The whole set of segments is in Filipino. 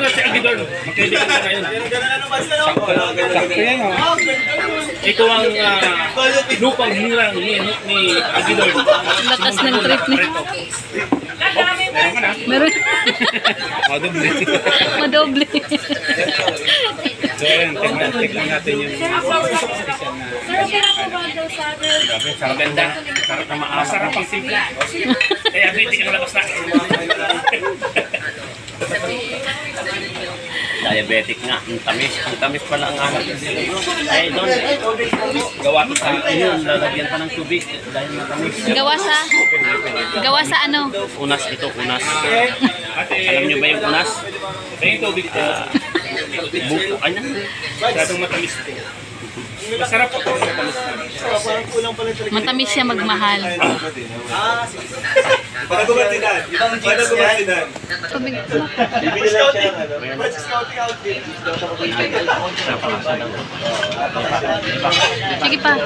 na si Agidor. Magkaibigan na kayo. Sakto yan, oh. Ito ang lupang hirang ni Agidor. Lakas ng trip niya. Meron ka na? Meron. Madoble. Madoble. So, ayan, tignan natin yung sarap ganda. Sarap na masarap ang simpla. Kaya bitik ang labas na. Diabetic nga, ang tamis pala ang anak. Ay, doon, gawa ko sa yun, lalagyan pa ng tubig dahil matamis. Gawa sa ano? Unas ito, unas. Alam niyo ba yung unas? Yung tubig ito. Buko, ano? Masyadong matamis ito. Masarap po ito. Matamis siya magmahal. Para gumatinan. Para gumatinan. Tubig. Bibili lang siya ng ano. Sige pa.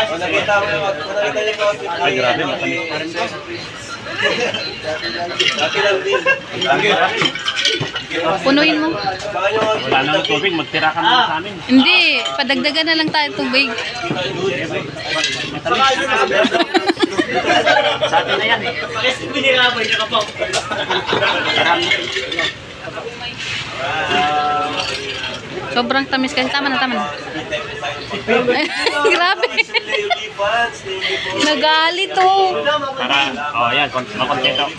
Kung nakita mo yung outfit. Ay, grabe, matamis pa rin ba? Laki lang din. Punuin mo. Wala nang tubig, magtira ka naman sa amin. Hindi, padagdagan na lang tayo tubig. Sa atin na yan eh. Pinirabay ka pa. Sobrang tamis kasi. Tama na, tama na. Grabe. Nagalit oh. Para, oh yan,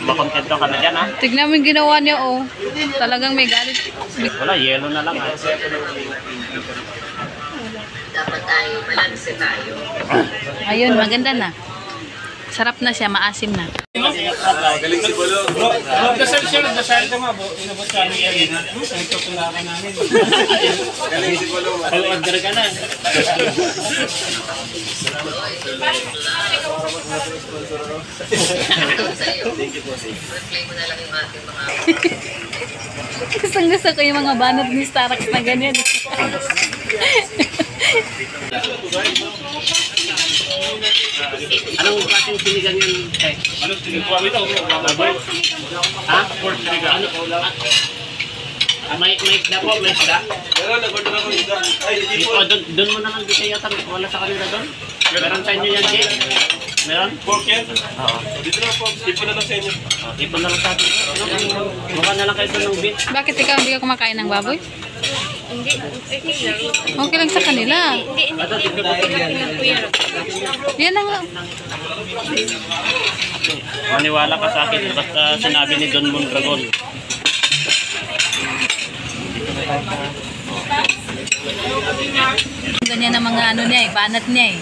makontento ka na dyan ha. Tignan mo yung ginawa niya oh. Talagang may galit. Wala, yelo na lang ha. Dapat tayo, balanse tayo. Ayun, maganda na. Sarap na siya, maasim na. Galing si Bolo. Nagdasal siya, nagdasal ka ma. Inabot sa amin yan. Nagtutulakan namin. Galing si Bolo. Pag-order ka na. Replay mo na lang yung ating mga... Gustong gusto ko yung mga banat ni Starbucks na ganyan. Anong klaseng sinigang yan? Ano, tinikuha ito? Baboy? Ha? Pork sinigang. May isda po, may isda. Meron, nag-order ako isda. Ay, hindi po. Doon mo naman dito yata, wala sa kanila doon? Meron sa inyo yan, Jay? Meron? Pork yan? Oo. Dito na po. Tipo na lang sa inyo. Ipon na lang sa atin. Mukha na lang kayo doon ng beef. Bakit ikaw hindi ka kumakain ng baboy? Hindi, okay lang. Okay lang sa kanila. Hindi yan. Yan ang... Maniwala ka sa akin, basta sinabi ni Don Mondragon. Ganyan ang mga ano niya eh, banat niya eh.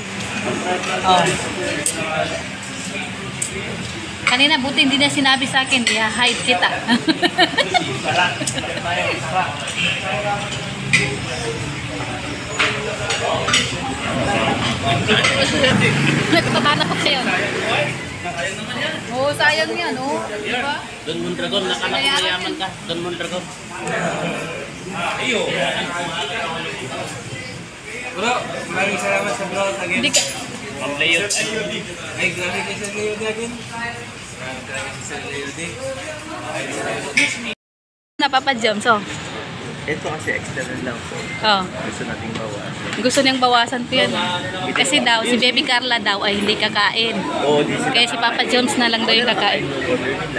Oh. Kanina buti hindi niya sinabi sa akin, i-hide kita. Nagpapana ko siya. Oo, sayang yan, oh. Diba? Don Mondragon, nakala ko mayaman ka. Don Mondragon. Bro, maraming salamat sa bro. Hindi ka... Pamlayot. Ay, grabe kayo sa Leo Dragon. Grabe sa Leo Day. Napapa-jumps, oh. Ito kasi extra lang po. Oh. Gusto nating bawasan. Gusto niyang bawasan to yan. Kasi daw, si Baby Carla daw ay hindi kakain. Oo, di Kaya si Papa Jones na lang daw yung kakain.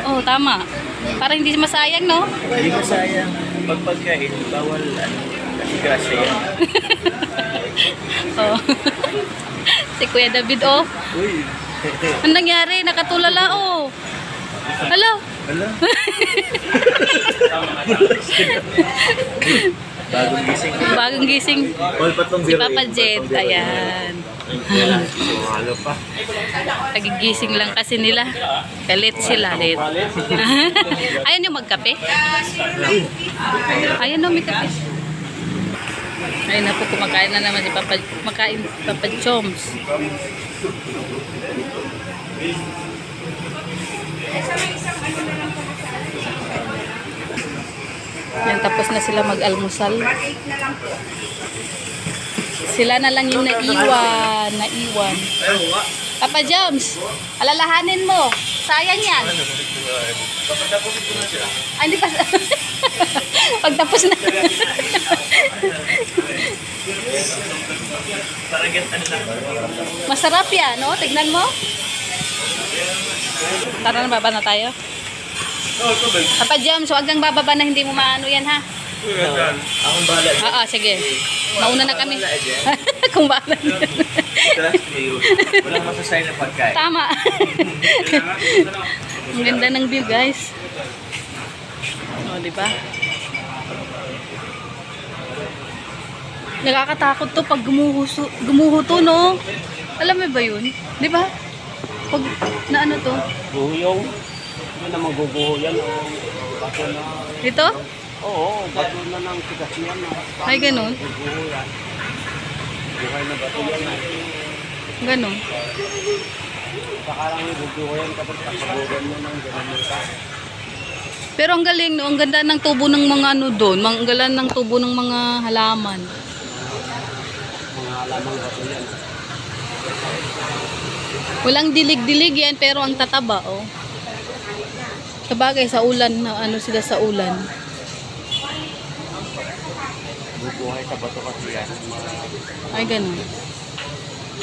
Oh, tama. Para hindi masayang, no? Hindi mo sayang. Pag pagkain, bawal ano. Kasi grasya yan. Oh. Si Kuya David, oh. Uy. Ano nangyari? Nakatulala, oh. Hello? Hala? Bagong gising. Bagong gising. All pa tong Si Papa Jet. Ayan. Ano pa? Nagigising lang kasi nila. Galit sila. Late. Ayan yung magkape. Ayan no, may kape. Ayun na po, kumakain na naman si Papa, kumakain si Papa Choms. Yan, tapos na sila mag-almusal. Sila na lang yung naiwan. Papa Joms, alalahanin mo. Sayang yan. Ay, hindi pa. Pagtapos na. Masarap yan, no? Tignan mo. Tara na, baba na tayo. Papa Joms, huwag kang bababa na hindi mo maano yan, ha? Akong bahala. Oo, sige. Mauna na kami. Kung bakit. Trust me. Walang masasay na pagkain. Tama. Ang ganda ng view, guys. O, diba? Nakakatakot to pag gumuho to, no? Alam mo ba yun? Diba? Pag na ano to? Buhuyong. Hindi na maguguho yan. Bato na. Ito? Oo, bato na ng tigas yan. Ay, ganun. Guguho yan. Buhay na bato yan. Ganun. Pakarang guguho yan kapag kapagugan mo ng ganun. Pero ang galing, no? Ang ganda ng tubo ng mga ano doon. Ang ganda ng tubo ng mga halaman. Mga alamang bato yan. Walang dilig-dilig yan, pero ang tataba, oh. Sabagay, sa ulan, na ano sila sa ulan. Bubuhay sa bato kasi yan. Ay, ganun.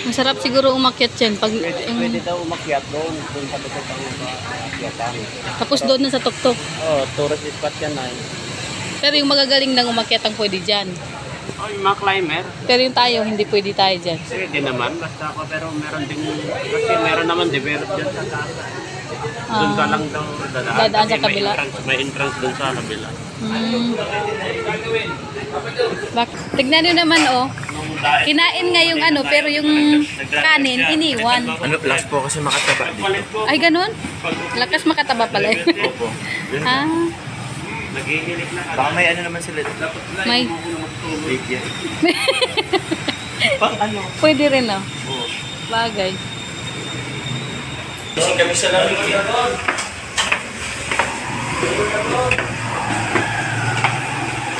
Masarap siguro umakyat yan. Pag, Pwede daw umakyat doon. Doon sa likod ang umakyatan. tapos doon na sa tuktok. Oo, tourist spot yan na. Pero yung magagaling nang umakyat ang pwede dyan. Oh, yung mga climber. Pero yung tayo, hindi pwede tayo dyan. Pwede naman. Basta ako pero meron din. Kasi meron naman develop dyan sa taas. Doon ka lang daw dadaan. Dadaan sa Kasi kabila. May entrance doon sa kabila. Tignan nyo naman, oh. Kinain nga yung ano, pero yung kanin, iniwan. Ano, last po kasi makataba dito. Ay, ganun? Lakas makataba pala. Opo. Ah, Nagigilik na. Baka may ano naman sila. may. Big yan. Pang ano? Pwede rin, oh. Bagay. Kasi kami sa lamin.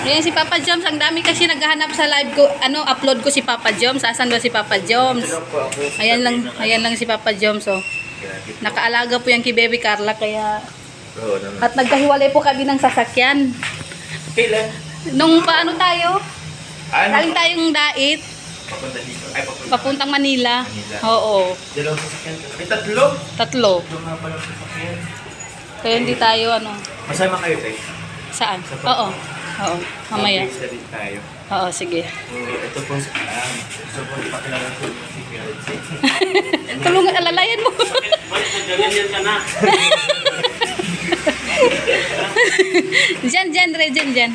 Ayan si Papa Joms, ang dami kasi naghahanap sa live ko, ano, upload ko si Papa Joms. Asan ba si Papa Joms? Ayan lang si Papa Joms, oh. Nakaalaga po yan kay Baby Carla, kaya... Oo naman. At nagkahiwalay po kami ng sasakyan. Kailan? Nung paano tayo? Ano? Galing tayong dait, Papunta dito. Ay, papunta. papuntang Manila. Oo, Dalawang sasakyan. Ay, tatlo. 3. Tatlo nga pala sasakyan. Kaya hindi tayo, ano, Masama kayo, Tay. saan? Oo, oo, mamaya. Mag-base na din tayo. Oo, sige. Ito po, gusto po ipakilala ko si fiancé. Tulungan, alalayan mo. Ganyan ka na. Dyan.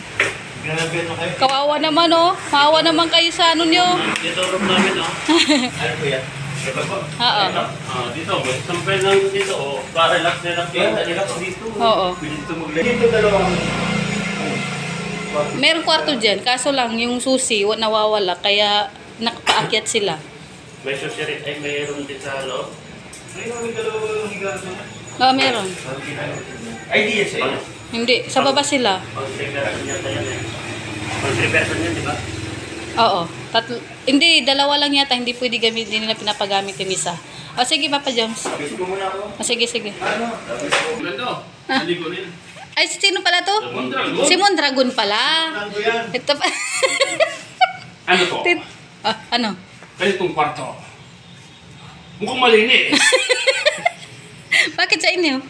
Grabe na kayo. Kawawa naman, oh. Kawawa naman kayo sa ano nyo. Dito room namin, oh. Ano po yan? Ito po. Oo. Dito, sampay lang dito, oh. Para relax Yan, relax dito. Oo. Pwede dito mag-relax. Dito dalawang. Merong kwarto dyan, kaso lang yung susi nawawala, kaya nakapaakyat sila. May susirit ay mayroon din sa loob. May dalawang higaan naman. Oo, meron. Idea sa inyo. Hindi, sa baba sila. Pang-3 person yata yan, eh. Pang-3 person yan, di ba? Oo. Hindi, dalawa lang yata, hindi pwede gamit, hindi nila pinapagamit yung isa. O sige, Papa Joms. Gusto mo muna ako. O sige. Ano? Ganda, naligo rin. Ay, sino pala to? Mondragon. Si Mondragon pala. Ano yan? Ito pa. Ano to? Ano? Ganitong kwarto. Mukhang malinis. Bakit sa inyo?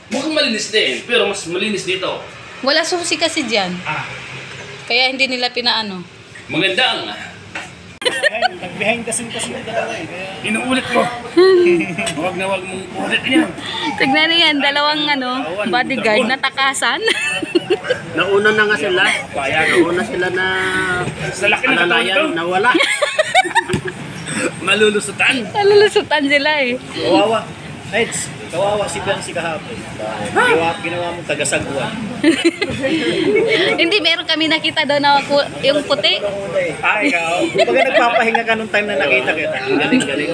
Mukhang malinis din, pero mas malinis dito. Wala susi kasi dyan. Ah, Kaya hindi nila pinaano. maganda ang Nag-behind the scene kasi yung dalawa eh. inuulit ko. Huwag na huwag mong ulit yan. Tignan niyo yan, dalawang bodyguard na takasan. Nauna na nga sila. Nauna sila na Sa laki ng katawan alalayan, to, nawala. malulusutan. Nalulusutan sila eh. Kawawa. Nights, kawawa si Biancy kahapon. Ginawa mong tagasagwan. Hindi, meron kami nakita doon na yung puti. Ay, ikaw. Pag nagpapahinga ka nung time na nakita kita. Ang galing.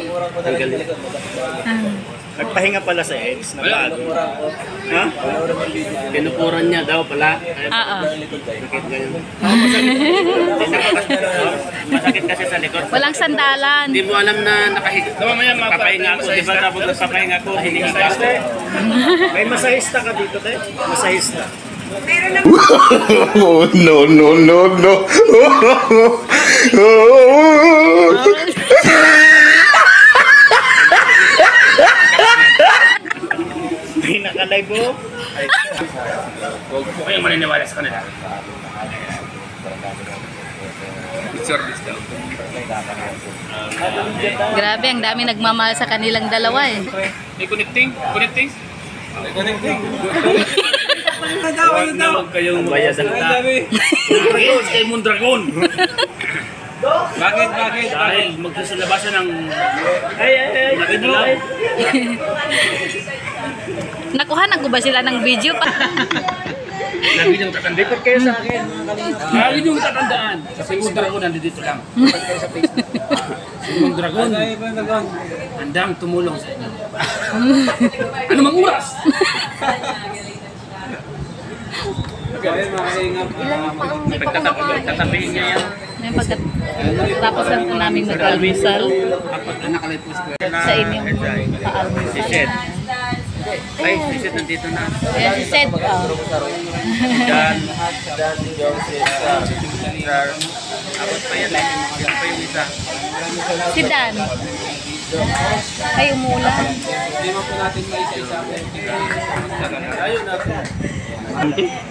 Ah. Nagpahinga pala sa ex na bago. Ha? Pinupuran niya daw pala. Oo. Sakit ganyan. Masakit kasi sa likod. Walang sandalan. Hindi mo alam na nakahiga. Mamaya Papahinga ako. Di ba tapos nagpapahinga ko, hinihiga ako. May masahista ka dito, te? Masahista. Oh, no, no, no, no. May nakalive oh. Huwag po kayong maniniwala sa kanila. Service daw. Grabe, ang dami nagmamahal sa kanilang dalawa eh. May connecting? Connecting? Connecting. Huwag na huwag kayong Bayasan ka. Dragon, kay Mondragon. Bakit? Dahil magsasalabasan ng nakidalaw. Nakuha na ko ba sila ng video pa? Lagi niyong tatandaan. Likod kayo sa akin. Lagi niyong tatandaan. Kasi Mondragon nandito lang. Si Mondragon, handang tumulong sa inyo. Ano mang oras? Tatapihin niya yan. May pagkatapos lang po namin mag-almusal sa inyong Si paalmusal. Shed. Ay, si Shed nandito na. Ayan si Seth. Oh. Dan. Abot pa yan eh. Yan pa yung isa. Si Dan. Ay, umulan.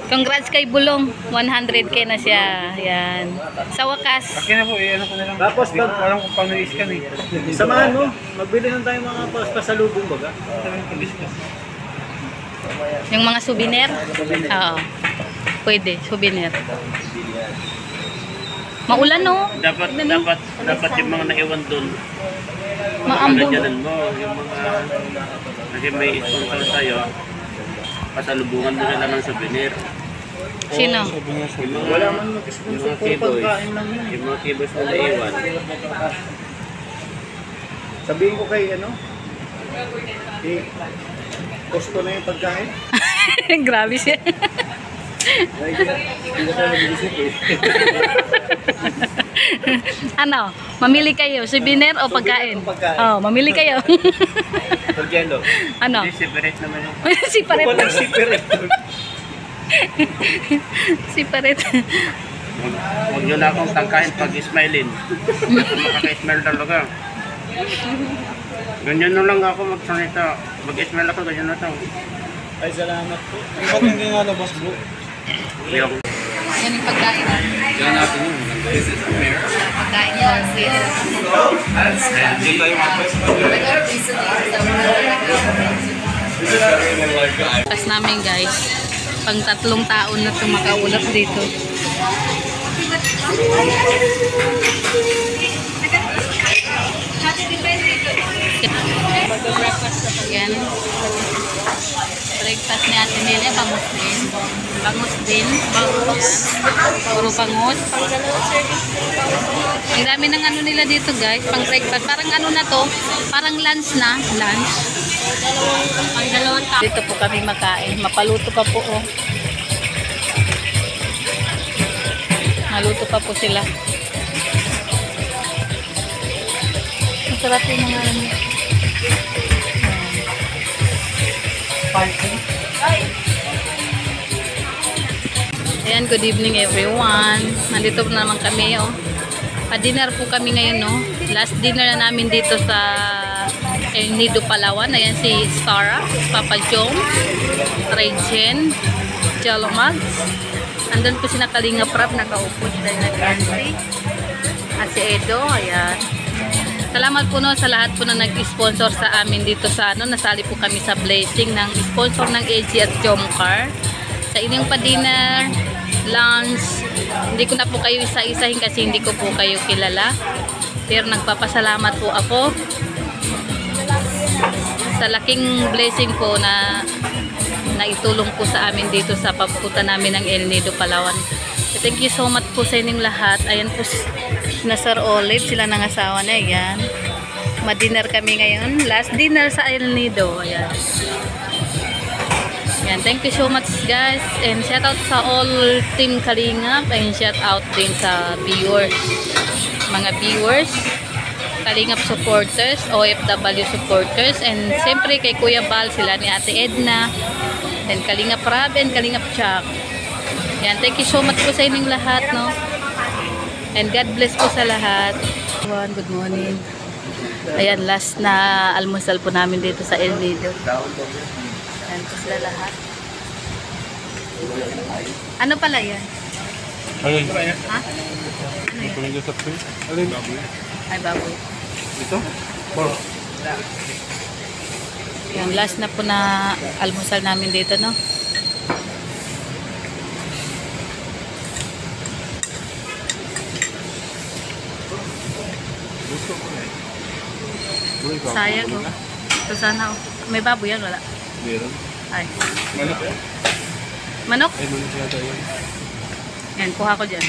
Congrats kay Bulong. 100k na siya. Yan. Sa wakas. Tapos walang kung pang-i-scan eh. Samahan mo. Magbili lang tayo mga pasalubong baga. Yung mga souvenir? Oo. Pwede, souvenir. Maulan no? Dapat yung mga naiwan doon. Maambon. Ganyan mo. Yung mga kasi may sponsor tayo. Pasalubungan mo nila ng souvenir. Sino? Wala man mag-sponsor Yung mga po keyboys. pagkain lang yun. Yung mga keyboys na naiwan. Sabihin ko kay ano? Gusto na yung pagkain? Grabe siya. Ano? Mamili kayo, souvenir o pagkain? Pagkain. Oh, mamili kayo. Torgelo. Ano? Hindi, separate naman yung Si Paret. Walang sipirit. Si Paret. huwag nyo na akong tangkahin pag ismailin. Makaka-ismail talaga. Ganyan na lang ako magsalita. Mag-ismail ako, ganyan na to. Ay, salamat po. Ba't hindi nga labas bro? Yung Yan yung pagkain. Yan natin yun. Pagkain yan. Hindi tayo Pas namin guys. Pang 3 taon na ito makaulap dito. Yan. Breakfast ni Ate Nelia, bangus din. Bangus din. Bangus. Puro bangus. Ang dami ng ano nila dito guys, pang breakfast. Parang ano na to, parang lunch na. Lunch. Dito po kami makain. Mapaluto pa po oh. Maluto pa po sila. Masarap yung mga ano. Ayan, good evening everyone. Nandito po naman kami oh. Pa-dinner po kami ngayon no. Last dinner na namin dito sa El Nido, Palawan. Ayan si Sarah, Papa Jom, Regine, Jello Mags. Andun po si Nakalinga Prab, nakaupo siya na Nancy. At si Edo, ayan. Salamat po no sa lahat po na nag-sponsor sa amin dito sa ano. Nasali po kami sa blessing ng sponsor ng AG at Jomcar. Sa inyong pa-dinner, lunch, hindi ko na po kayo isa-isahin kasi hindi ko po kayo kilala. Pero nagpapasalamat po ako sa laking blessing po na naitulong po sa amin dito sa pagpunta namin ng El Nido, Palawan. Thank you so much po sa inyong lahat. Ayan po na Sir Olive, sila ng asawa na yan. Ma-dinner kami ngayon. Last dinner sa El Nido. Ayan. Yan, thank you so much guys. And shout out sa all team Kalingap. And shout out din sa viewers. Mga viewers. Kalingap supporters, OFW supporters. And siyempre kay Kuya Bal, sila ni Ate Edna. Then Kalingap Rab and Kalingap Chuck. Yan, thank you so much po sa inyong lahat, no? And God bless po sa lahat. Good morning. Ayan, last na almusal po namin dito sa El Nido. Ayan po sila lahat. Ano pala yan? Alin? Ha? Ano yan? Alin? Ay, baboy. Ito? Yung last na po na almusal namin dito, no? Sayang, oh. Ito sana, oh. May baboy yan, wala? Meron. Ay. Manok? Manok? Ay, manok yata yun. Yan, kuha ko dyan.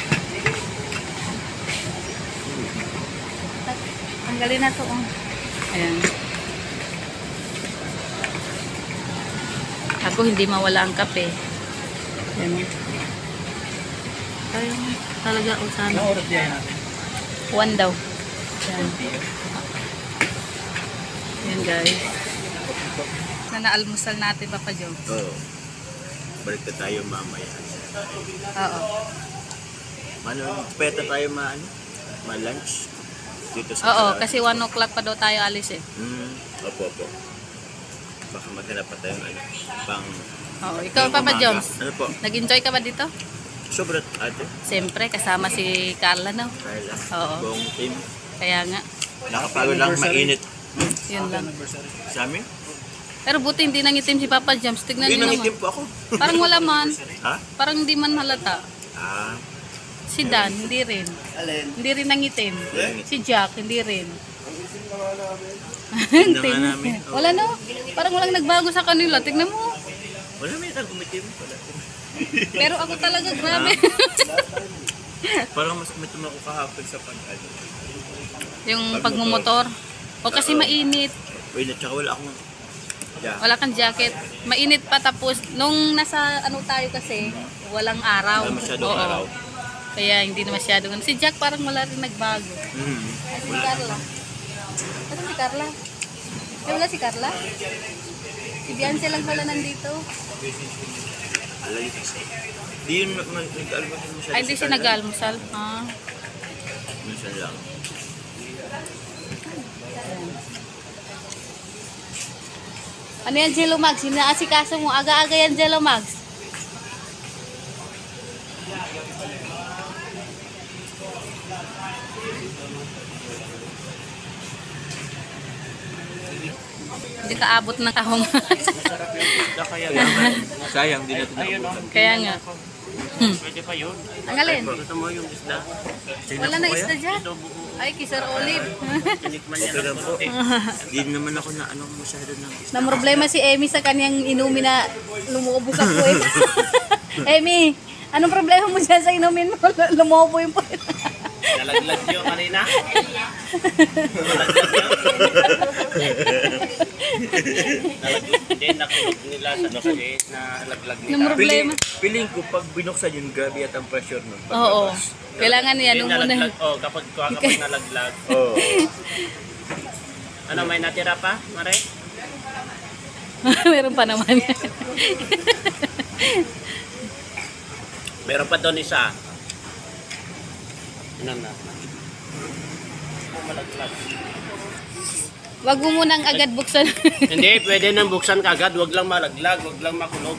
Tanggalin na to, oh. Ayan. Ako hindi mawala ang kape. Ayan. Kaya talaga, oh, sana. Anong oras diyan natin? 1 daw. Ayan. Ayan, guys. Na naalmusal natin, Papa Joe. Oo. Balik na tayo mamaya. Oo. Pwede tayo ma-lunch dito sa Oo, kasi 1 o'clock pa daw tayo alis eh. Opo. Baka maghanap pa tayong pang... Oo, ikaw, Papa umaga. Jones. Ano po? Nag-enjoy ka ba dito? Sobrat ate. Siyempre, kasama si Carla, no? Carla. Oo. Buong team. Kaya nga, Nakapagod lang mainit. yun lang. Sa amin? Pero buti hindi nangitim si Papa James. Tignan Hindi niyo nangitim naman. po ako. Parang wala man. Ha? Parang hindi man halata. Ah. Si Dan, hindi rin. Alin? Hindi rin nangitim. Si Jack, hindi rin. Tingnan nga namin. Oo. Wala no? Parang walang nagbago sa kanila. Tignan mo. Wala may nagumitim. Wala. Pero ako talaga, grabe. Parang mas umitim ako kahapon sa pag-ano. Yung pagmumotor. O kasi Oo. mainit. Wait, at saka wala akong... Yeah. Wala kang jacket. Mainit pa tapos. Nung nasa ano tayo kasi, walang araw. Wala masyadong Oo. araw. Kaya hindi na masyadong. Si Jack parang wala rin nagbago. Ay, si Carla. Ano si Carla? Ay, wala si Carla? Si Beyonce lang pala nandito. Alay kasi. Di yun nag-almusal masyado. Ay, hindi siya nag-almusal. Ah. Minsan lang. Ano yan, Jello Mags? Inaasikaso mo. Aga-aga yan, Jello Mags. Hindi ka abot ng tahong. Sayang, di natin nakuha. Kaya nga. Pwede pa yun. Ang alin? Gusto mo yung isda? Wala na isda dyan. Ay, Kisar Olive. Tinikman niya Ito ng lang po. konti. Di naman ako na masyado ng isda. Na problema si Emmy sa kanyang inumin na lumuubos ang puwet. Emmy, anong problema mo dyan sa inumin mo? Lumuubo yung puwet. Nalaglag niyo kanina? Nalaglag niyo? Hindi, nakulog nila sa nakalit na nalaglag nila. Anong problema? Piling ko pag binuksan yun, grabe at ang pressure nun. Oo. Kailangan niya nung muna. Nalaglag, oh, kapag nalaglag. Oo. Ano, may natira pa, Mare? Meron pa naman. Meron pa doon isa. Ano na? Malaglag. Wag mo munang agad buksan. Hindi, pwede nang buksan kagad. Wag lang malaglag, wag lang makulog.